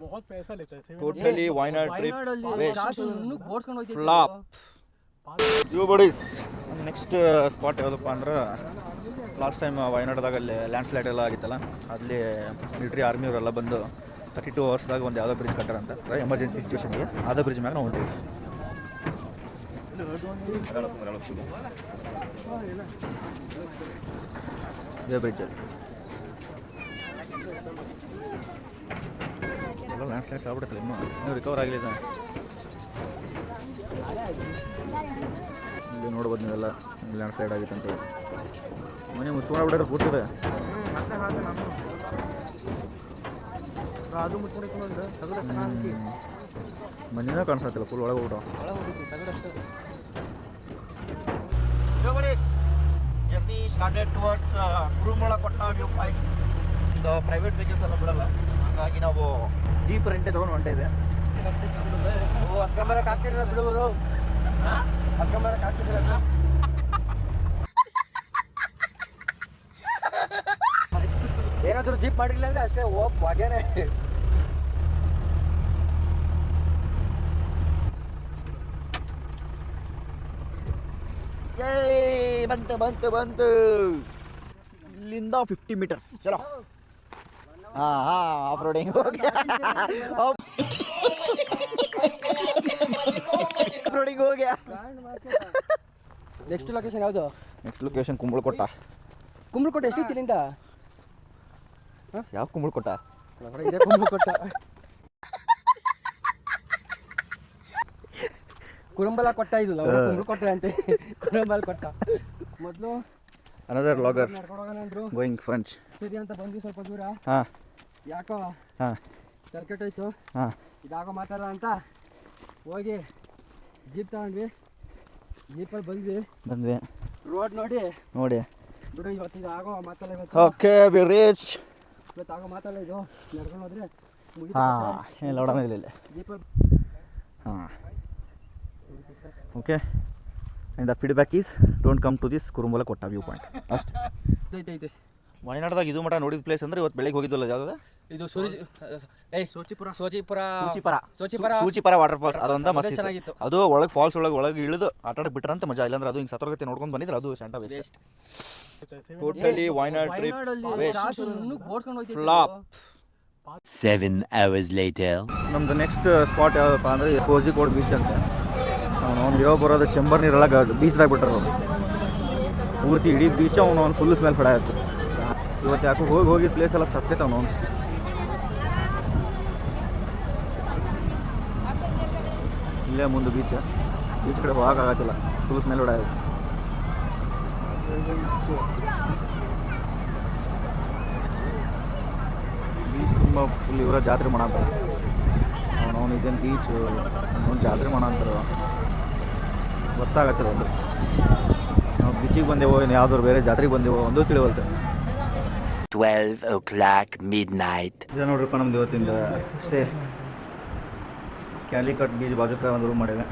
बहुत पैसा लेता है totally Wayanad trip waste flop. You buddies next spot ಯಾವುದಪ್ಪ ಅಂದ್ರೆ ಲಾಸ್ಟ್ ಟೈಮ್ ವಾಯ್ನಾಡ್ದಾಗ ಅಲ್ಲಿ ಲ್ಯಾಂಡ್ ಸ್ಲೈಡ್ ಎಲ್ಲ ಆಗಿತ್ತಲ್ಲ, ಅಲ್ಲಿ ಮಿಲಿಟ್ರಿ ಆರ್ಮಿಯವರೆಲ್ಲ ಬಂದು 32 ಅವರ್ಸ್ದಾಗ ಒಂದು ಯಾವುದೋ ಬ್ರಿಡ್ಜ್ ಕಟ್ಟಾರಂತ ಎಮರ್ಜೆನ್ಸಿ ಸಿಚುವೇಶನ್ಗೆ. ಅದೇ ಬ್ರಿಡ್ಜ್ ಮ್ಯಾಗ ನಾವು ಹೊಂಟೀವಿ. ಇದೇ ಬ್ರಿಡ್ಜ್ ಎಲ್ಲ ಲ್ಯಾಂಡ್ ಸ್ಲೈಡ್ಸ್ ಆಗ್ಬಿಡುತ್ತಲ್ಲ, ಇನ್ನೂ ರಿಕವರ್ ಆಗಲಿಲ್ಲ. ಇಲ್ಲಿ ನೋಡ್ಬೋದು ನೀವೆಲ್ಲ ಲ್ಯಾಂಡ್ ಸ್ಲೈಡ್ ಆಗಿತ್ತು ಅಂತ. ಮನೆ ಮುಚ್ಕೊಂಡ್ಬಿಟ್ರೆ ಕೂತಿದೆ. ಮನೆಯೇ ಕಾಣಿಸ್ತಿಲ್ಲ, ಫುಲ್ ಒಳಗೆ ಹೋಗ್ಬಿಟ್ಟು. ಜರ್ನಿ ಸ್ಟಾರ್ಟೆಡ್ ಟುವರ್ಡ್ಸ್ ಕುರುಮಳ ಕೊಟ್ಟ ವ್ಯೂ ಪಾಯಿಂಟ್. ಇದು ಪ್ರೈವೇಟ್ ವೆಹಿಕಲ್ಸ್ ಎಲ್ಲ ಬಿಡಲ್ಲ, ಹಾಗಾಗಿ ನಾವು ಜೀಪ್ ರೆಂಟೇ ತೊಗೊಂಡು ಹೊಂಟಿದೆ. ಏನಾದರೂ ಜೀಪ್ ಮಾಡಿರ್ಲಿಲ್ಲ ಅಂದ್ರೆ ಅಷ್ಟೇ ಹೊಗೆನೆ. ಬಂತು ಬಂತು ಬಂತು. ಇಲ್ಲಿಂದ 50 ಮೀಟರ್ಸ್ ಚಲೋ. ಆಫ್ ರೋಡಿಂಗ್ ಹೋಗ್ಯಾ. ನೆಕ್ಸ್ಟ್ ಲೊಕೇಶನ್ ಯಾವುದು? Next location Kumbalakotta. ಕುಂಬಳಕೊಟ್ಟ ಎಷ್ಟಿತ್ತು ಇಲ್ಲಿಂದ? ಯಾವ ಕುಂಬಳಕೊಟ್ಟ? ಇದೇ ಕುಂಬಳಕೊಟ್ಟ. ಕುರುಂಬಲ ಕೊಟ್ಟ ಇದು ಕುಂಬಳಕೊಟ್ಟ ಅಂತೆ. ಕುರುಂಬಲ ಕೊಟ್ಟ ಮೊದಲು ಅನದರ್ ಲಾಗರ್ ನಡ್ಕೊಂಡೋಗಂದ್ರು ಗೋಯಿಂಗ್ ಫ್ರೆಂಚ್ ಸರಿ ಅಂತ ಬಂದ್ವಿ. ಸ್ವಲ್ಪ ದೂರ ಯಾಕೋ ತರ್ಕೆಟ್ಟೋಯ್ತು, ಇದಾಗೋ ಮಾತಾಡ ಅಂತ ಹೋಗಿ ಜೀಪ್ ತಗೊಂಡ್ವಿ. ಜೀಪಲ್ಲಿ ಬಂದ್ವಿ. ರೋಡ್ ನೋಡಿ ಬಿಡು, ಇವತ್ತು ಇದು ಆಗೋ ಮಾತಲ್ಲ. Okay we reach. ಇವತ್ತು ಆಗೋ ಮಾತಲ್ಲ, ಇದು ನಡ್ಕೊಂಡು ಹೋದ್ರೆ ಏನು ಲೋಡನ ಇಲ್ಲ ಜೀಪಲ್ಲಿ. Okay, and the feedback is don't come to this ಕುರುಮಲ ಕೊಟ್ಟ ವ್ಯೂ ಪಾಯಿಂಟ್ ಅಷ್ಟೇ. ಐತೆ ವಾಯ್ನಾಡ್ದಾಗ ಇದು ಮಠ ನೋಡಿದ ಪ್ಲೇಸ್ ಅಂದ್ರೆ ಇವತ್ತು ಬೆಳಗ್ಗೆ ಹೋಗಿದ್ವಲ್ಲ, ಯಾವ್ದು ಇದು ಸೂಚಿಪರ ವಾಟರ್ ಫಾಲ್ಸ್. ಅದೊಂದು ಮಸ್ತ್ ಚೆನ್ನಾಗಿತ್ತು. ಅದು ಒಳಗೆ ಫಾಲ್ಸ್ ಒಳಗೆ ಇಳಿದು ಆಟ ಆಡಕ್ಕೆ ಬಿಟ್ರಂತ ಮಜಾ. ಇಲ್ಲಾಂದ್ರೆ ಅದು ಹಿಂಗೆ ಸತರ್ಗತೆ ನೋಡ್ಕೊಂಡು ಬಂದಿದ್ರೆ ಅದು ಶಾಂಟ waste. Totally Wayanad trip waste flop. 7 hours later. ನಮ್ದು ನೆಕ್ಸ್ಟ್ ಸ್ಪಾಟ್ ಯಾವುದಪ್ಪ ಅಂದರೆ ಕೋಜಿಕೋಡ್ ಬೀಚ್ ಅಂತ. ಅವ್ನು ಇರೋ ಬರೋದು ಚೆಂಬರ್ ನೀರೆಲ್ಲ ಬೀಚ್ದಾಗ ಬಿಟ್ರು ಅವ್ರು. ಪೂರ್ತಿ ಇಡೀ ಬೀಚ್ ಅವ್ನು ಫುಲ್ ಸ್ಮೆಲ್ ಫಡ ಆಯಿತು. ಇವತ್ತು ಯಾಕೋ ಹೋಗಿ ಪ್ಲೇಸ್ ಎಲ್ಲ ಸತ್ತೈತೆ ಅವನು. ಇಲ್ಲೇ ಮುಂದೆ ಬೀಚ್ ಕಡೆ ಹೋಗೋಕ್ಕಾಗತ್ತಿಲ್ಲ, ಫುಲ್ ಸ್ಮೆಲ್ ಹೊಡ ಆಯಿತು. ಬೀಚ್ ತುಂಬ ಫುಲ್ ಇವರ ಜಾತ್ರೆ ಮಾಡಂತಾರೆ. ಅವನು ಇದೇನು ಬೀಚ್ ಅವ್ನು ಜಾತ್ರೆ ಮಾಡಂತಾರೆ, ಗೊತ್ತಾಗತ್ತಿಲ್ಲ. ಒಂದು ನಾವು ಬೀಚಿಗೆ ಬಂದೆವೋ ಇನ್ನು ಯಾವ್ದಾದ್ರು ಬೇರೆ ಜಾತ್ರೆಗೆ ಬಂದೆವೋ ಒಂದು ತಿಳಿವಲ್ತೆ. 12 o'clock midnight. ಇದು ನೋಡ್ರಿಪ್ಪ ನಮ್ದು ಇವತ್ತಿಂದ ಸ್ಟೇ. ಕ್ಯಾಲಿಕಟ್ ಬೀಚ್ ಬಾಜುಕ ಒಂದು ರೂಮ್ ಮಾಡಿದೆ.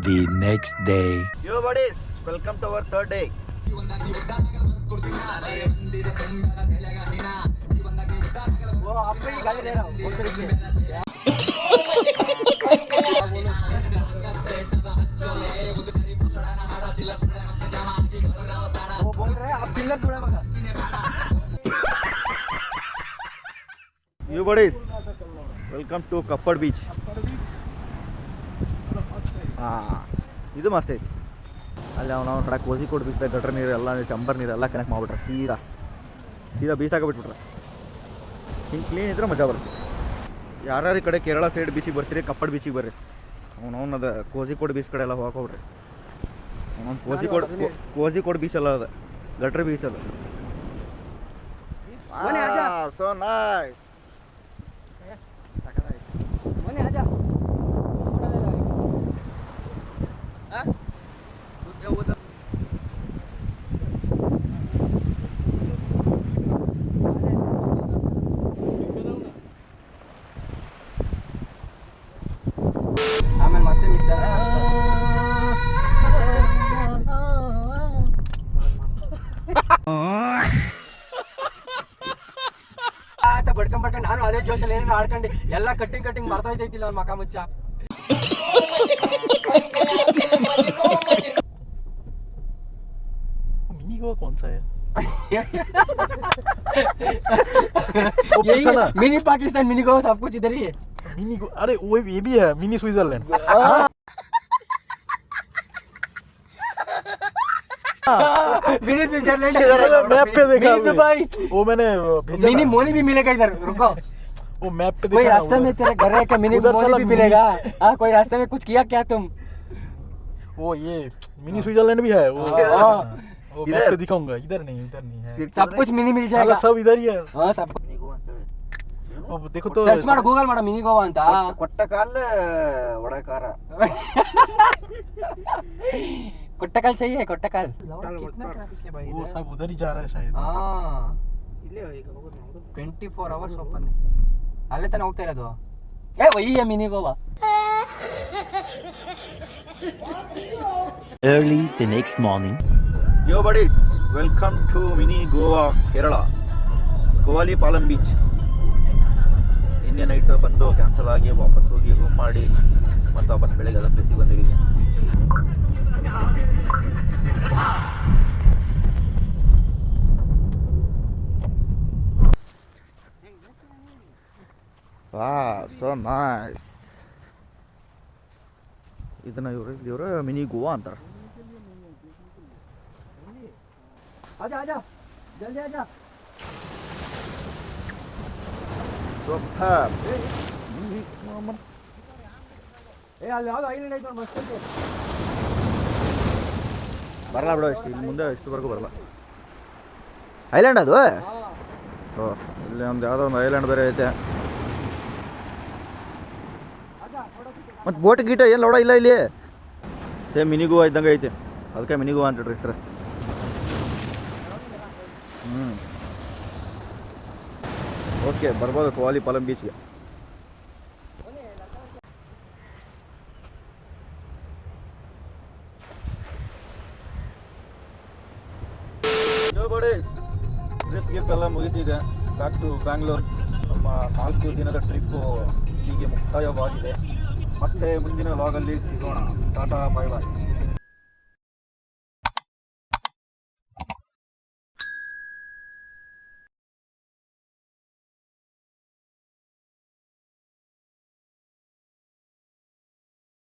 The next day. Yo buddies, welcome to our third day. You buddies, welcome to Kappad beach. ಇದು ಮಸ್ತ್ ಐತಿ. ಅಲ್ಲಿ ಅವನು ಕಡೆ ಕೋಜಿಕೋಡ್ ಬೀಚ್ದಾಗ ಗಟ್ರ ನೀರು ಎಲ್ಲ ಚಂಬರ್ ನೀರೆಲ್ಲ ಕನೆಕ್ಟ್ ಮಾಡಿಬಿಟ್ರೆ ಸೀದಾ ಬೀಚ್ದಾಗ ಬಿಟ್ಬಿಟ್ರೆ. ಹಿಂಗೆ ಕ್ಲೀನ್ ಇದ್ರೆ ಮಜಾ ಬರುತ್ತೆ. ಯಾರ್ಯಾರು ಈ ಕಡೆ ಕೇರಳ ಸೈಡ್ ಬೀಚಿಗೆ ಬರ್ತೀರಿ, ಕಪ್ಪಡ್ ಬೀಚಿಗೆ ಬರ್ರಿ. ಅವನದು ಕೋಜಿಕೋಡ್ ಬೀಚ್ ಕಡೆ ಎಲ್ಲ ಹೋಗ್ರಿ. ಅವನೊಂದು ಕೋಜಿಕೋಡ್ ಬೀಚ್ ಎಲ್ಲ ಅದ, ಗಟ್ರ ಬೀಚ್ ಅದ. So nice. ಆಮೇಲೆ ಮತ್ತೆ ಮಿಸ್ ಆಟ ಬಡ ಬಡ್ಕೊಂಡ್ ನಾನು ಅದೇ ಜೋಶಲ್ಲಿ ಏನೇನು ಆಡ್ಕೊಂಡು ಎಲ್ಲ ಕಟ್ಟಿಂಗ್ ಬರ್ತಾ ಇದ್ದೈತಿಲ್ಲ ಅವ್ನ ಮಕ ಮುಚ್ಚ. मिनी गोवा कौन सा है? मिनी पाकिस्तान, मिनी गोवा सब कुछ इधर ही है. मिनी गो अरे वो ये भी है mini Switzerland. Mini Switzerland map पे देखा मिनी दुबई. वो मैंने भेजा मिनी था. मोनी भी मिलेगा इधर. रुको, वो मैप पे कोई देखा रास्ते ना, में तेरे घर है क्या? मिनी उधर मोनी साला भी मिनी- मिलेगा. हाँ, कोई रास्ते में कुछ किया क्या तुम? वो ये मिनी स्विट्जरलैंड भी है वो. हाँ. वो मैप पे दिखाऊंगा. इधर नहीं है. सब कुछ मिनी मिल साला जाएगा. सब इधर ही है. हाँ, सब वो देखो तो ಸರ್ಚ್ ಮಾಡು, ಗೂಗಲ್ ಮಾಡು ಮಿನಿ ಗೋವಾ ಅಂತ. ಕೊಟ್ಟ ಕಾಲ ಒಡಕಾರ कोट्टकल चाहिए, कोट्टकल. कितना ट्रैफिक है भाई वो इधर? सब उधर ही जा रहा है शायद. हाँ, 24 hours ಓಪನ್. ಅಲ್ಲೇ ತಾನೇ ಹೋಗ್ತಾ ಇರೋದು. ವಹಿ है mini Goa. Early the next morning. Yo buddies, welcome to mini Goa, Kerala. ಕೋವಾಲಿ ಪಾಲಂ ಬೀಚ್. ನಿನ್ನೆ ನೈಟ್ ಬಂದು ಕ್ಯಾನ್ಸಲ್ ಆಗಿ ವಾಪಸ್ ಹೋಗಿ ರೂಮ್ ಮಾಡಿ ಮತ್ತೆ ವಾಪಸ್ ಬೆಳಗ್ಗೆ ಅದ ಪ್ಲೇಸಿಗೆ ಬಂದಿದ್ದೀವಿ. ವಾಹ್, ಸೋ ನೈಸ್. ಇದನ್ನ ಇವರು ಮಿನಿ ಗೋವಾ ಅಂತಾರೆ. आजा आजा, जल्दी आजा. Superb. ಅಲ್ಲಿ ಯಾವ್ದು ಐಲ್ಯಾಂಡ್ ಐತೆ ನೋಡಿ, ಮಸ್ತ್ ಐತೆ. ಬರಲ್ಲ ಬಿಡು, ಇಷ್ಟು ಇಲ್ಲಿ ಮುಂದೆ ಇಷ್ಟುವರೆಗೂ ಬರಲ್ಲ. ಐಲ್ಯಾಂಡ್ ಅದು? ಓ, ಇಲ್ಲಿ ಒಂದು ಯಾವುದೋ ಒಂದು ಐಲ್ಯಾಂಡ್ ಬೇರೆ ಐತೆ. ಮತ್ತು ಬೋಟ್ ಗೀಟ ಏನು ಲೋಡ ಇಲ್ಲ ಇಲ್ಲಿ. ಸೇಮ್ ಮಿನಿ ಗೋವಾ ಇದ್ದಂಗೆ ಐತೆ, ಅದಕ್ಕೆ ಮಿನಿ ಗೋವಾ ಅಂತ ಸರ್. ಓಕೆ, ಬರ್ಬೋದು ಕೋವಾಲಿ ಪಾಲಂ ಬೀಚ್ಗೆ. ಟ್ರಿಪ್ ಗಿಪ್ ಎಲ್ಲ ಮುಗಿದಿದೆ. Back to Bangalore. ನಮ್ಮ 4 ದಿನದ ಟ್ರಿಪ್ಪು ಹೀಗೆ ಮುಕ್ತಾಯವಾಗಿದೆ. ಮತ್ತೆ ಮುಂದಿನ ಲಾಗಲ್ಲಿ ಸಿಗೋಣ. ಟಾಟಾ, ಬಾಯ್ ಬಾಯ್.